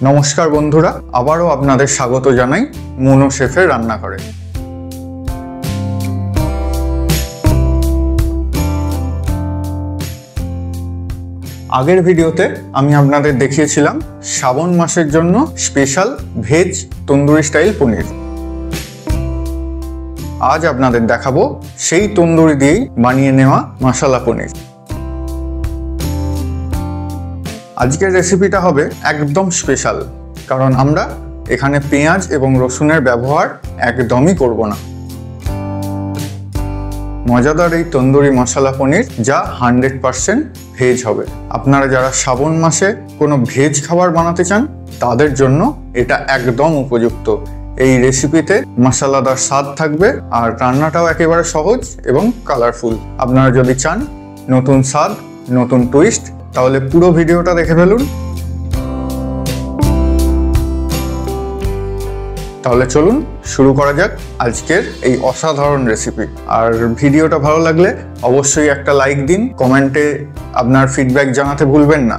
নমস্কার বন্ধুরা, আবারও আপনাদের স্বাগত জানাই মনো শেফের রান্নাঘরে। আগের ভিডিওতে আমি আপনাদের দেখিয়েছিলাম শ্রাবণ মাসের জন্য স্পেশাল ভেজ তন্দুরি স্টাইল পনির। আজ আপনাদের দেখাবো সেই তন্দুরি দিয়েই বানিয়ে নেওয়া মশলা পনির। আজকের রেসিপিটা হবে একদম স্পেশাল, কারণ আমরা এখানে পেঁয়াজ এবং রসুনের ব্যবহার একদমই করব না। মজাদার এই তন্দুরি মশলা পনির যা 100% ভেজ হবে। আপনারা যারা শ্রাবণ মাসে কোনো ভেজ খাবার বানাতে চান তাদের জন্য এটা একদম উপযুক্ত। এই রেসিপিতে মশলাদার স্বাদ থাকবে আর রান্নাটাও একেবারে সহজ এবং কালারফুল। আপনারা যদি চান নতুন স্বাদ, নতুন টুইস্ট, তাহলে পুরো ভিডিওটা দেখে ফেলুন। তাহলে চলুন শুরু করা যাক আজকের এই অসাধারণ রেসিপি। আর ভিডিওটা ভালো লাগলে অবশ্যই একটা লাইক দিন, কমেন্টে আপনার ফিডব্যাক জানাতে ভুলবেন না।